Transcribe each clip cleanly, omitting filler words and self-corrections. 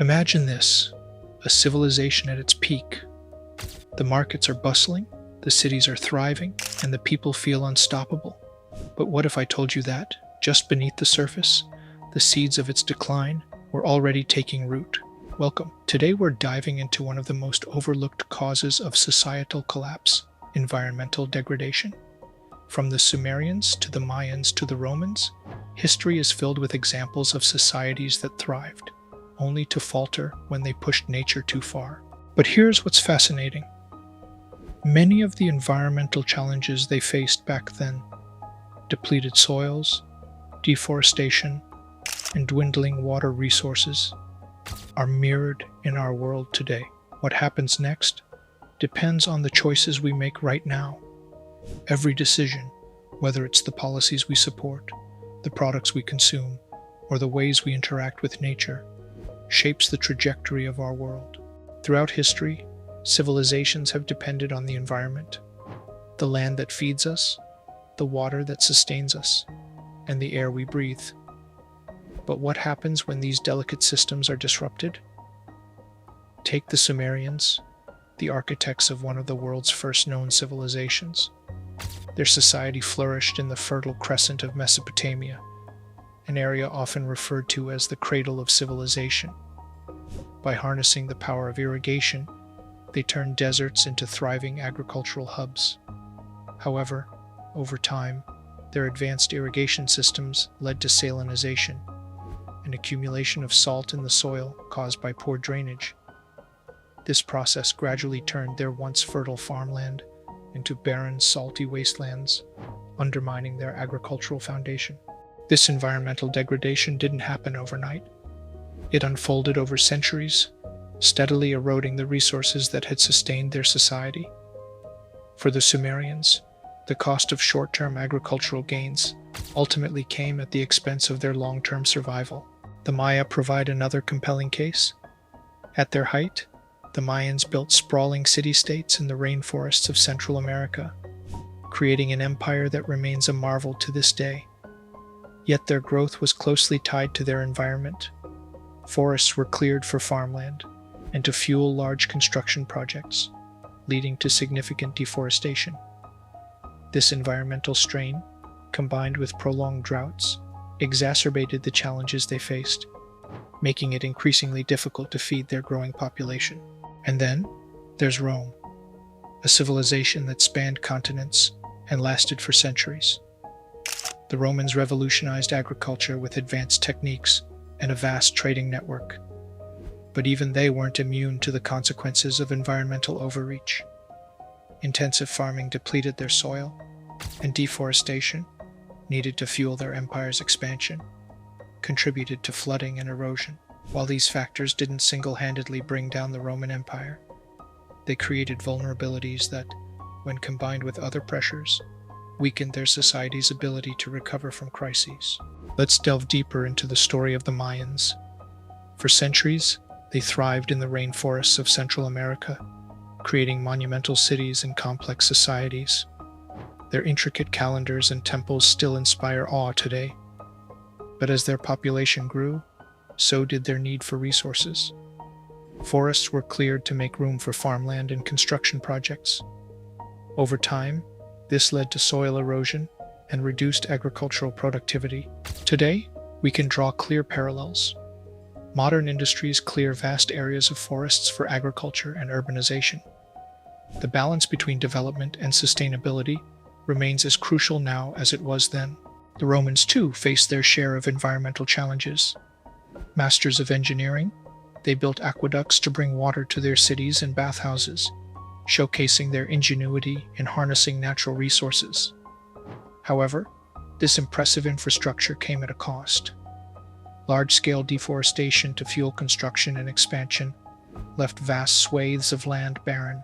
Imagine this, a civilization at its peak. The markets are bustling, the cities are thriving, and the people feel unstoppable. But what if I told you that, just beneath the surface, the seeds of its decline were already taking root? Welcome. Today we're diving into one of the most overlooked causes of societal collapse, environmental degradation. From the Sumerians to the Mayans to the Romans, history is filled with examples of societies that thrived, only to falter when they pushed nature too far. But here's what's fascinating. Many of the environmental challenges they faced back then, depleted soils, deforestation, and dwindling water resources, are mirrored in our world today. What happens next depends on the choices we make right now. Every decision, whether it's the policies we support, the products we consume, or the ways we interact with nature, shapes the trajectory of our world. Throughout history, civilizations have depended on the environment, the land that feeds us, the water that sustains us, and the air we breathe. But what happens when these delicate systems are disrupted? Take the Sumerians, the architects of one of the world's first known civilizations. Their society flourished in the Fertile Crescent of Mesopotamia, an area often referred to as the cradle of civilization. By harnessing the power of irrigation, they turned deserts into thriving agricultural hubs. However, over time, their advanced irrigation systems led to salinization, an accumulation of salt in the soil caused by poor drainage. This process gradually turned their once fertile farmland into barren, salty wastelands, undermining their agricultural foundation. This environmental degradation didn't happen overnight. It unfolded over centuries, steadily eroding the resources that had sustained their society. For the Sumerians, the cost of short-term agricultural gains ultimately came at the expense of their long-term survival. The Maya provide another compelling case. At their height, the Mayans built sprawling city-states in the rainforests of Central America, creating an empire that remains a marvel to this day. Yet their growth was closely tied to their environment. Forests were cleared for farmland and to fuel large construction projects, leading to significant deforestation. This environmental strain, combined with prolonged droughts, exacerbated the challenges they faced, making it increasingly difficult to feed their growing population. And then, there's Rome, a civilization that spanned continents and lasted for centuries. The Romans revolutionized agriculture with advanced techniques and a vast trading network. But even they weren't immune to the consequences of environmental overreach. Intensive farming depleted their soil, and deforestation, needed to fuel their empire's expansion, contributed to flooding and erosion. While these factors didn't single-handedly bring down the Roman Empire, they created vulnerabilities that, when combined with other pressures, weakened their society's ability to recover from crises. Let's delve deeper into the story of the Mayans. For centuries, they thrived in the rainforests of Central America, creating monumental cities and complex societies. Their intricate calendars and temples still inspire awe today. But as their population grew, so did their need for resources. Forests were cleared to make room for farmland and construction projects. Over time, this led to soil erosion and reduced agricultural productivity. Today, we can draw clear parallels. Modern industries clear vast areas of forests for agriculture and urbanization. The balance between development and sustainability remains as crucial now as it was then. The Romans, too, faced their share of environmental challenges. Masters of engineering, they built aqueducts to bring water to their cities and bathhouses, showcasing their ingenuity in harnessing natural resources. However, this impressive infrastructure came at a cost. Large-scale deforestation to fuel construction and expansion left vast swathes of land barren.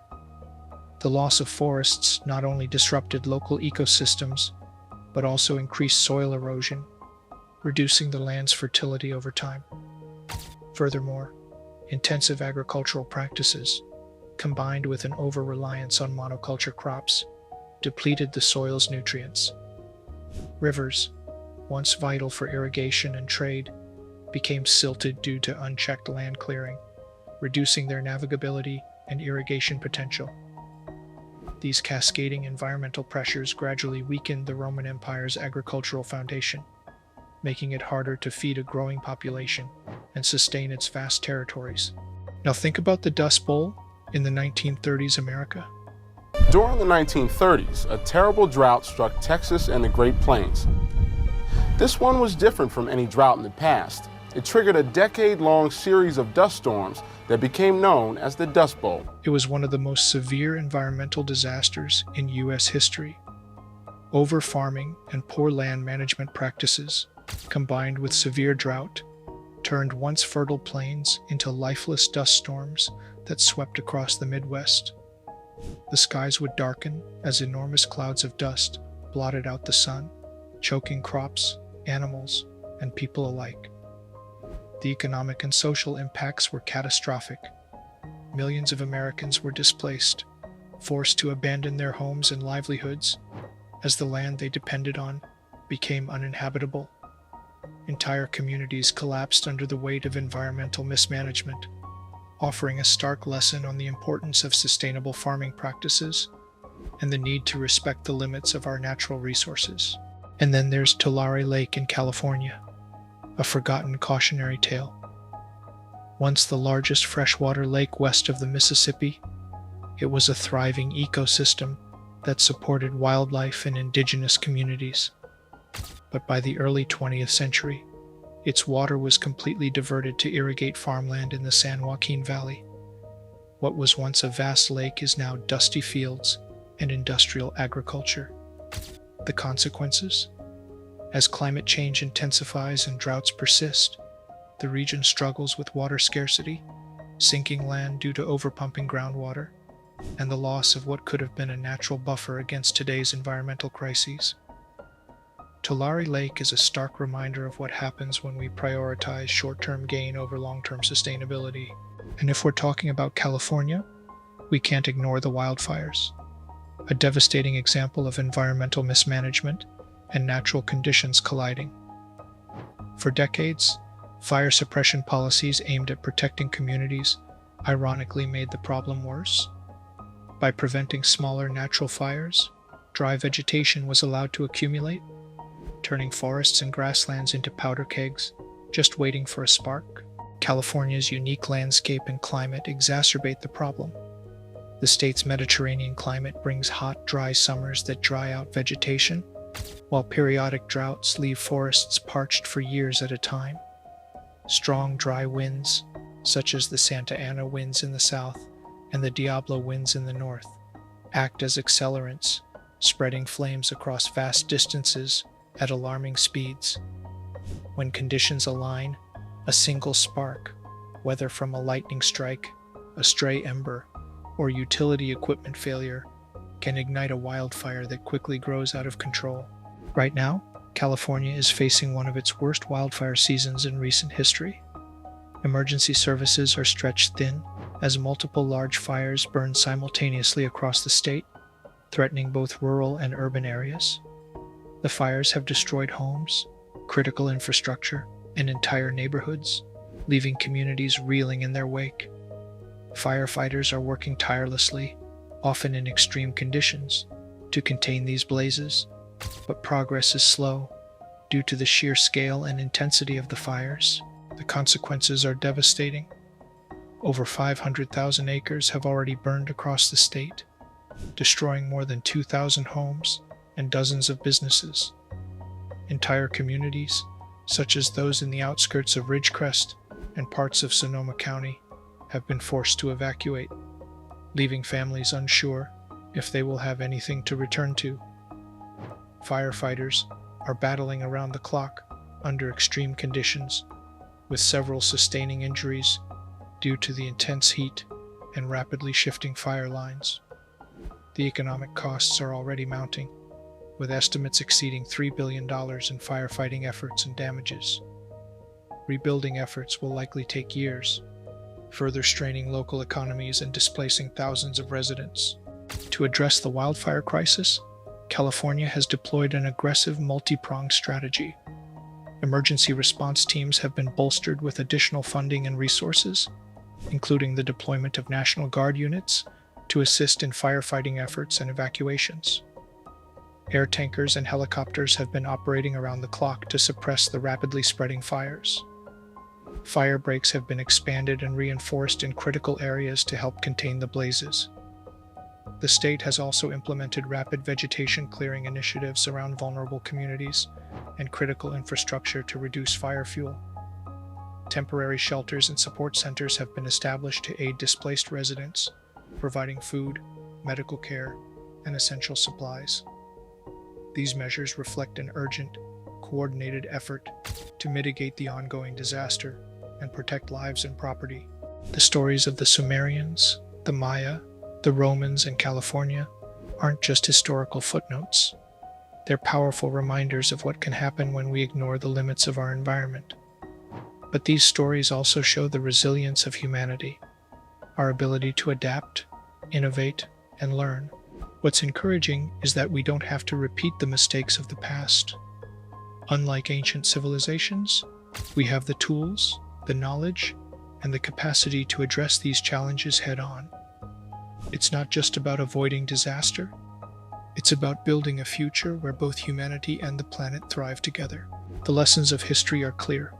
The loss of forests not only disrupted local ecosystems, but also increased soil erosion, reducing the land's fertility over time. Furthermore, intensive agricultural practices, combined with an over-reliance on monoculture crops, depleted the soil's nutrients. Rivers, once vital for irrigation and trade, became silted due to unchecked land clearing, reducing their navigability and irrigation potential. These cascading environmental pressures gradually weakened the Roman Empire's agricultural foundation, making it harder to feed a growing population and sustain its vast territories. Now think about the Dust Bowl in the 1930s America. During the 1930s, a terrible drought struck Texas and the Great Plains. This one was different from any drought in the past. It triggered a decade-long series of dust storms that became known as the Dust Bowl. It was one of the most severe environmental disasters in U.S. history. Over-farming and poor land management practices, combined with severe drought, turned once fertile plains into lifeless dust storms that swept across the Midwest. The skies would darken as enormous clouds of dust blotted out the sun, choking crops, animals, and people alike. The economic and social impacts were catastrophic. Millions of Americans were displaced, forced to abandon their homes and livelihoods as the land they depended on became uninhabitable. Entire communities collapsed under the weight of environmental mismanagement, offering a stark lesson on the importance of sustainable farming practices and the need to respect the limits of our natural resources. And then there's Tulare Lake in California, a forgotten cautionary tale. Once the largest freshwater lake west of the Mississippi, it was a thriving ecosystem that supported wildlife and indigenous communities. But by the early 20th century, its water was completely diverted to irrigate farmland in the San Joaquin Valley. What was once a vast lake is now dusty fields and industrial agriculture. The consequences? As climate change intensifies and droughts persist, the region struggles with water scarcity, sinking land due to overpumping groundwater, and the loss of what could have been a natural buffer against today's environmental crises. Tulare Lake is a stark reminder of what happens when we prioritize short-term gain over long-term sustainability. And if we're talking about California, we can't ignore the wildfires, a devastating example of environmental mismanagement and natural conditions colliding. For decades, fire suppression policies aimed at protecting communities ironically made the problem worse. By preventing smaller natural fires, dry vegetation was allowed to accumulate, turning forests and grasslands into powder kegs, just waiting for a spark. California's unique landscape and climate exacerbate the problem. The state's Mediterranean climate brings hot, dry summers that dry out vegetation, while periodic droughts leave forests parched for years at a time. Strong, dry winds, such as the Santa Ana winds in the south and the Diablo winds in the north, act as accelerants, spreading flames across vast distances at alarming speeds. When conditions align, a single spark, whether from a lightning strike, a stray ember, or utility equipment failure, can ignite a wildfire that quickly grows out of control. Right now, California is facing one of its worst wildfire seasons in recent history. Emergency services are stretched thin as multiple large fires burn simultaneously across the state, threatening both rural and urban areas. The fires have destroyed homes, critical infrastructure, and entire neighborhoods, leaving communities reeling in their wake. Firefighters are working tirelessly, often in extreme conditions, to contain these blazes, but progress is slow due to the sheer scale and intensity of the fires. The consequences are devastating. Over 500,000 acres have already burned across the state, destroying more than 2,000 homes and dozens of businesses. Entire communities, such as those in the outskirts of Ridgecrest and parts of Sonoma County, have been forced to evacuate, leaving families unsure if they will have anything to return to. Firefighters are battling around the clock under extreme conditions, with several sustaining injuries due to the intense heat and rapidly shifting fire lines. The economic costs are already mounting, with estimates exceeding $3 billion in firefighting efforts and damages. Rebuilding efforts will likely take years, further straining local economies and displacing thousands of residents. To address the wildfire crisis, California has deployed an aggressive multi-pronged strategy. Emergency response teams have been bolstered with additional funding and resources, including the deployment of National Guard units to assist in firefighting efforts and evacuations. Air tankers and helicopters have been operating around the clock to suppress the rapidly spreading fires. Fire breaks have been expanded and reinforced in critical areas to help contain the blazes. The state has also implemented rapid vegetation clearing initiatives around vulnerable communities and critical infrastructure to reduce fire fuel. Temporary shelters and support centers have been established to aid displaced residents, providing food, medical care, and essential supplies. These measures reflect an urgent, coordinated effort to mitigate the ongoing disaster and protect lives and property. The stories of the Sumerians, the Maya, the Romans, and California aren't just historical footnotes. They're powerful reminders of what can happen when we ignore the limits of our environment. But these stories also show the resilience of humanity, our ability to adapt, innovate, and learn. What's encouraging is that we don't have to repeat the mistakes of the past. Unlike ancient civilizations, we have the tools, the knowledge, and the capacity to address these challenges head-on. It's not just about avoiding disaster. It's about building a future where both humanity and the planet thrive together. The lessons of history are clear.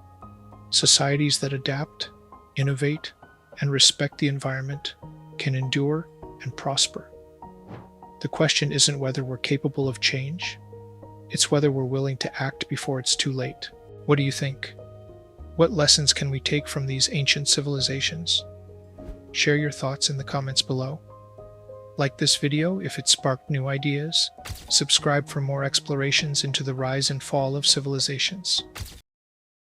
Societies that adapt, innovate, and respect the environment can endure and prosper. The question isn't whether we're capable of change. It's whether we're willing to act before it's too late. What do you think? What lessons can we take from these ancient civilizations? Share your thoughts in the comments below. Like this video if it sparked new ideas. Subscribe for more explorations into the rise and fall of civilizations.